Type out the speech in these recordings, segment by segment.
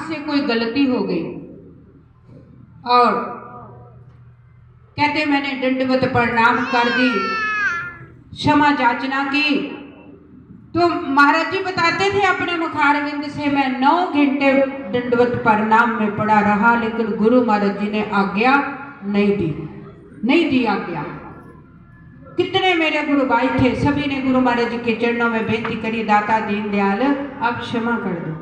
से कोई गलती हो गई और कहते मैंने दंडवत प्रणाम कर दी, क्षमा याचना की, तो महाराज जी बताते थे अपने मुखारविंद से मैं 9 घंटे दंडवत प्रणाम में पड़ा रहा, लेकिन गुरु महाराज जी ने आज्ञा नहीं दी आज्ञा। कितने मेरे गुरु भाई थे, सभी ने गुरु महाराज जी के चरणों में बेनती करी, दाता दीन दयाल अब क्षमा कर दो।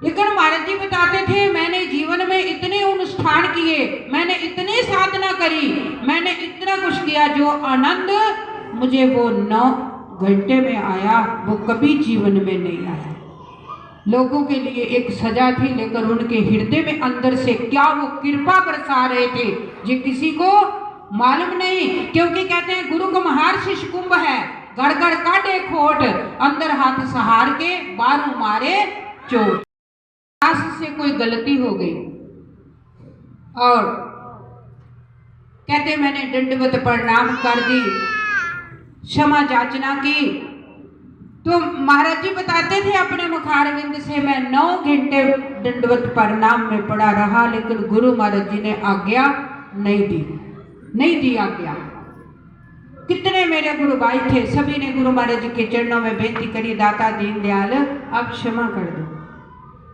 लेकिन महाराज जी बताते थे मैंने जीवन में इतने अनुष्ठान किए, मैंने इतनी साधना करी, मैंने इतना कुछ किया, जो आनंद मुझे वो 9 घंटे में आया वो कभी जीवन में नहीं आया। लोगों के लिए एक सजा थी, लेकिन उनके हृदय में अंदर से क्या वो कृपा बरसा रहे थे ये किसी को मालूम नहीं। क्योंकि कहते हैं गुरु को महार शिष कुंभ है, गड़ गड़ काटे खोट, अंदर हाथ सहार के बारू मारे चोट। से कोई गलती हो गई और कहते मैंने दंडवत प्रणाम कर दी, क्षमा याचना की, तो महाराज जी बताते थे अपने मुखारविंद से मैं 9 घंटे दंडवत प्रणाम में पड़ा रहा, लेकिन गुरु महाराज जी ने आज्ञा नहीं दी आज्ञा। कितने मेरे गुरु भाई थे, सभी ने गुरु महाराज जी के चरणों में बेनती करी, दाता दीन दयाल अब क्षमा कर दो।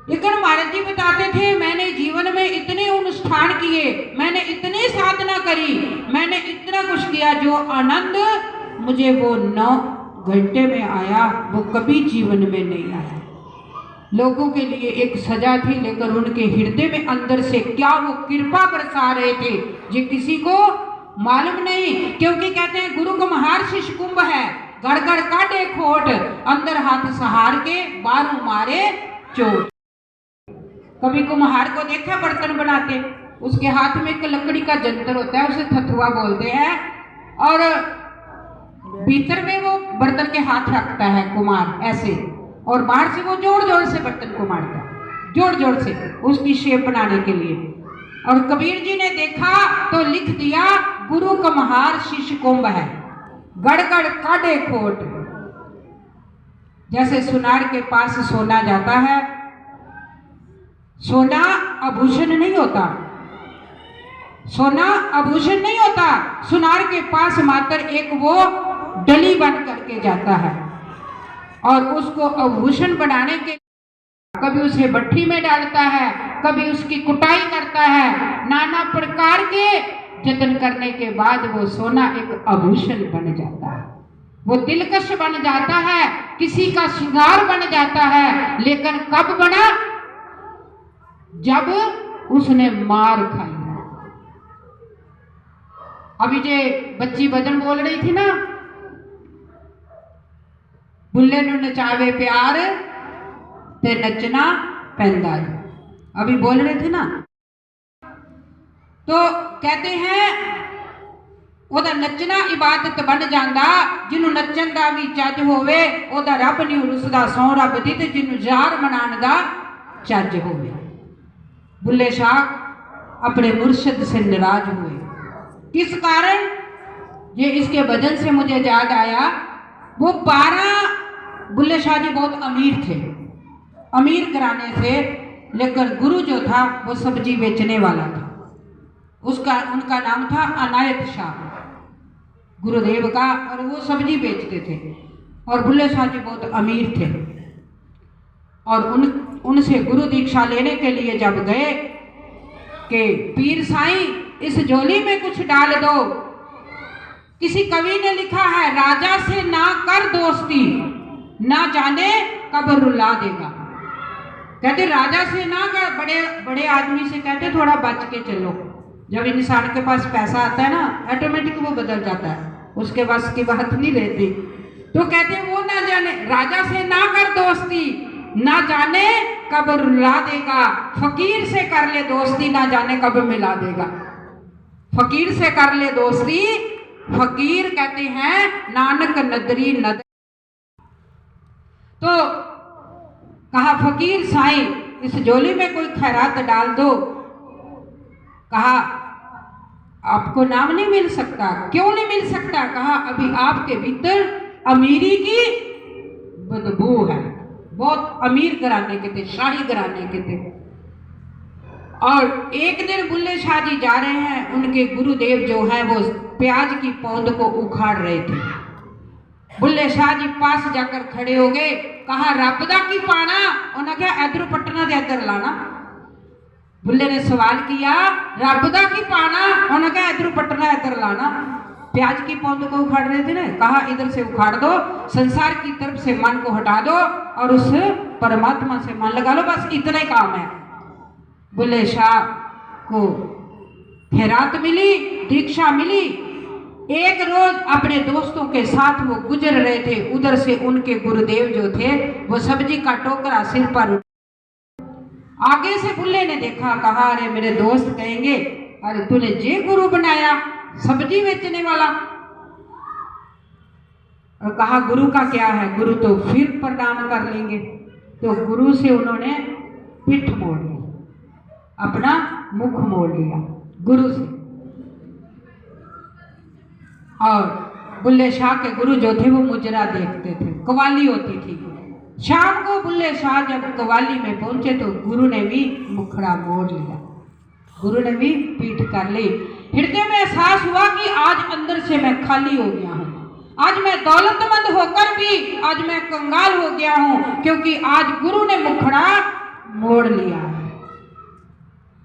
लेकिन महाराज जी बताते थे मैंने जीवन में इतने अनुष्ठान किए, मैंने इतनी साधना करी, मैंने इतना कुछ किया, जो आनंद मुझे वो 9 घंटे में आया वो कभी जीवन में नहीं आया। लोगों के लिए एक सजा थी, लेकिन उनके हृदय में अंदर से क्या वो कृपा बरसा रहे थे ये किसी को मालूम नहीं। क्योंकि कहते हैं गुरु को महार शिष कुंभ है, गड़ गड़ काटे खोट, अंदर हाथ सहार के बारू मारे चोट। कभी कुम्हार को देखा बर्तन बनाते, उसके हाथ में एक लकड़ी का जंतर होता है, उसे थथुआ बोलते हैं, और भीतर में वो बर्तन के हाथ रखता है कुम्हार ऐसे, और बाहर से वो जोड़ जोड़ से बर्तन को मारता है, जोड़ जोड़ से उसकी शेप बनाने के लिए। और कबीर जी ने देखा तो लिख दिया गुरु कुम्हार शिष कुंभ है, गड़ गड़ काटे खोट। जैसे सुनार के पास सोना जाता है, सोना आभूषण नहीं होता, सोना आभूषण नहीं होता, सुनार के पास मात्र एक वो डली बन करके जाता है, और उसको आभूषण बनाने के कभी उसे भट्ठी में डालता है, कभी उसकी कुटाई करता है, नाना प्रकार के जतन करने के बाद वो सोना एक आभूषण बन जाता है, वो दिलकश बन जाता है, किसी का श्रृंगार बन जाता है। लेकिन कब बना? जब उसने मार खाई। अभी जे बच्ची भजन बोल रही थी ना, बुल्ले नु नचावे प्यार ते नचना पैंदा है, अभी बोल रहे थे ना। तो कहते हैं ओदा नचना इबादत बन जाता, जिन्हों नचन का भी चज होवे ओदा रब नहीं रुसदा, सौ रब दी, ते जिन्हों जार मनाने का चज होवे। बुल्ले शाह अपने मुर्शिद से नाराज हुए, किस कारण? ये इसके भजन से मुझे याद आया, वो 12 बुल्ले शाह जी बहुत अमीर थे, अमीर घराने से, लेकिन गुरु जो था वो सब्जी बेचने वाला था, उनका नाम था अनायत शाह गुरुदेव का, और वो सब्जी बेचते थे। और बुल्ले शाह जी बहुत अमीर थे, और उनसे गुरु दीक्षा लेने के लिए जब गए कि पीर साईं इस झोली में कुछ डाल दो। किसी कवि ने लिखा है, राजा से ना कर दोस्ती, ना जाने कब रुला देगा। कहते राजा से ना कर, बड़े बड़े आदमी से कहते थोड़ा बच के चलो। जब इंसान के पास पैसा आता है ना, ऑटोमेटिक वो बदल जाता है, उसके पास की बात नहीं रहती। तो कहते वो ना जाने, राजा से ना कर दोस्ती, ना जाने कब रुला देगा, फकीर से कर ले दोस्ती, ना जाने कब मिला देगा। फकीर से कर ले दोस्ती, फकीर कहते हैं नानक नदरी नद। तो कहा फकीर साईं इस झोली में कोई खैरात डाल दो। कहा आपको नाम नहीं मिल सकता। क्यों नहीं मिल सकता? कहा अभी आपके भीतर अमीरी की बदबू है। बहुत अमीर घराने के थे, शाही घराने के थे। और एक दिन बुल्ले शाह जी जा रहे हैं, उनके गुरुदेव जो है वो प्याज की पौध को उखाड़ रहे थे। बुल्ले शाह जी पास जाकर खड़े हो गए, कहा रब दा की पाना, उन्हें कहा इधर पटना दे इधर लाना। बुल्ले ने सवाल किया रब दा की पाना, उन्हें कहा इधर पटना इधर लाना। प्याज की पौध को उखाड़ रहे थे ना, कहा इधर से उखाड़ दो, संसार की तरफ से मन को हटा दो और उस परमात्मा से मन लगा लो, बस इतना ही काम है। बुल्ले शाह को खैरात मिली, दीक्षा मिली। एक रोज अपने दोस्तों के साथ वो गुजर रहे थे, उधर से उनके गुरुदेव जो थे वो सब्जी का टोकरा सिर पर, आगे से बुल्ले ने देखा, कहा अरे मेरे दोस्त कहेंगे अरे तूने जे गुरु बनाया सब्जी बेचने वाला। और कहा गुरु का क्या है, गुरु तो फिर प्रणाम कर लेंगे। तो गुरु से उन्होंने पीठ मोड़ ली, अपना मुख मोड़ लिया गुरु से। और बुल्ले शाह के गुरु जो थे वो मुजरा देखते थे, कवाली होती थी। शाम को बुल्ले शाह जब कवाली में पहुंचे तो गुरु ने भी मुखड़ा मोड़ लिया, गुरु ने भी पीठ कर ली। हृदय में एहसास हुआ कि आज अंदर से मैं खाली हो गया हूँ, आज मैं दौलतमंद होकर भी आज मैं कंगाल हो गया हूँ, क्योंकि आज गुरु ने मुखड़ा मोड़ लिया है।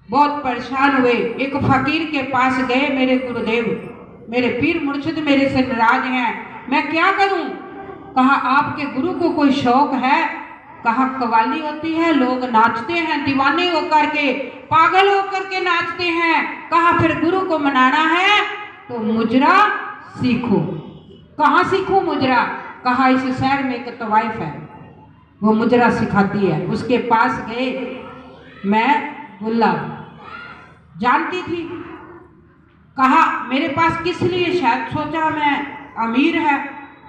बहुत परेशान हुए, एक फकीर के पास गए, मेरे गुरुदेव मेरे पीर मुर्शिद मेरे से नाराज हैं, मैं क्या करूं। कहा आपके गुरु को कोई शौक है। कहा कवाली होती है, लोग नाचते हैं, दीवाने होकर के पागल होकर के नाचते हैं। कहा फिर गुरु को मनाना है तो मुजरा सीखो। कहाँ सीखूं मुजरा। कहा इस शहर में एक तवाइफ है, वो मुजरा सिखाती है, उसके पास गए। मैं बुल्ला जानती थी। कहा मेरे पास किस लिए, शायद सोचा मैं अमीर है।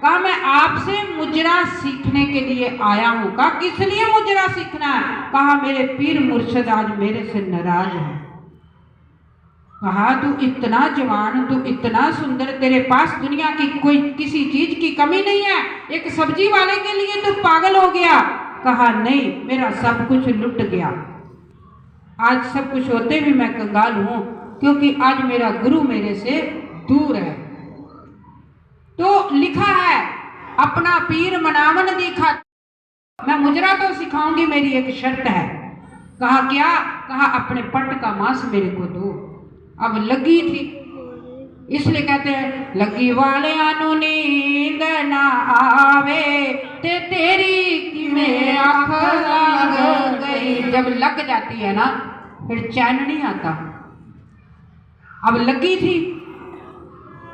कहा मैं आपसे मुजरा सीखने के लिए आया हूँ। कहा किस लिए मुजरा सीखना है। कहा मेरे पीर मुर्शिद आज मेरे से नाराज है। कहा तू इतना जवान, तू इतना सुंदर, तेरे पास दुनिया की कोई किसी चीज की कमी नहीं है, एक सब्जी वाले के लिए तू पागल हो गया। कहा नहीं, मेरा सब कुछ लुट गया, आज सब कुछ होते भी मैं कंगाल हूं, क्योंकि आज मेरा गुरु मेरे से दूर है। तो लिखा है अपना पीर मनावन दिखा, मैं मुजरा तो सिखाऊंगी, मेरी एक शर्त है। कहा क्या। कहा अपने पट का मांस मेरे को दो। अब लगी थी, इसलिए कहते हैं लगी वाले आनो नींद ना आवे ते तेरी कि में आँख लग गई। जब लग जाती है ना फिर चैन नहीं आता। अब लगी थी।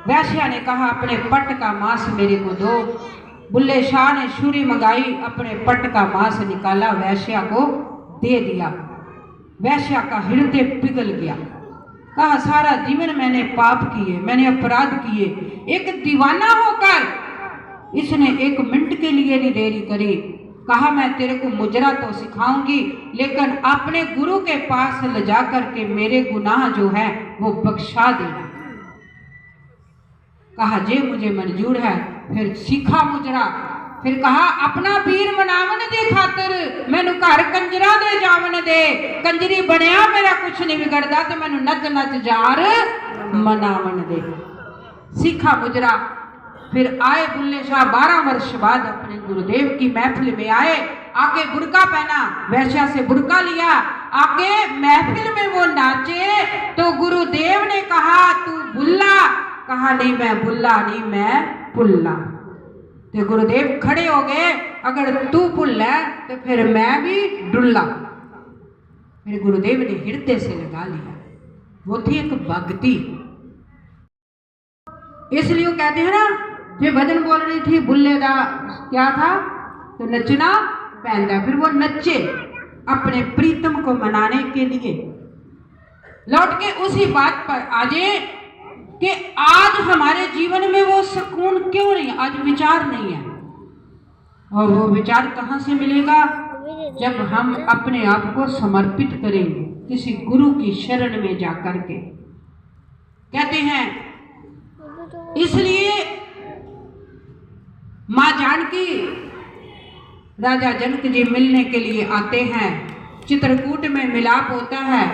वैश्या ने कहा अपने पट का मांस मेरे को दो। बुल्ले शाह ने छुरी मंगाई, अपने पट का मांस निकाला, वैश्या को दे दिया। वैश्या का हृदय पिघल गया। कहा सारा जीवन मैंने पाप किए, मैंने अपराध किए, एक दीवाना होकर इसने एक मिनट के लिए नहीं देरी करी। कहा मैं तेरे को मुजरा तो सिखाऊंगी, लेकिन अपने गुरु के पास ले जा करके मेरे गुनाह जो है वो बख्शा देना। कहा जे मुझे मंजूर है। फिर सीखा मुजरा। फिर कहा अपना पीर मनावन दे खातर मैनू घर कंजरा दे जावन दे, कंजरी बनया मेरा कुछ नहीं बिगड़ता, तो मैनू नच नच जार मनावन दे। सीखा मुजरा। फिर आए बुल्ले शाह 12 वर्ष बाद अपने गुरुदेव की महफिल में आए, आके बुरका पहना, वैश्या से बुरका लिया, आके महफिल में वो नाचे। तो गुरुदेव ने कहा तू बुल्ला। कहा नहीं मैं बुल्ला नहीं, मैं पुल्ला। तो गुरुदेव खड़े हो गए, अगर तू पुल्ला है तो फिर मैं भी डुल्ला। फिर गुरुदेव ने हृदय से लगा लिया। वो थी एक भक्ति। इसलिए कहते हैं ना, जो भजन बोल रही थी बुल्ले का क्या था, तो नचना पैंदा। फिर वो नचे अपने प्रीतम को मनाने के लिए। लौट के उसी बात पर आ जाए कि आज हमारे जीवन में वो सुकून क्यों नहीं, आज विचार नहीं है। और वो विचार कहाँ से मिलेगा, जब हम अपने आप को समर्पित करेंगे किसी गुरु की शरण में जाकर के। कहते हैं इसलिए माँ जानकी राजा जनक जी मिलने के लिए आते हैं। चित्रकूट में मिलाप होता है।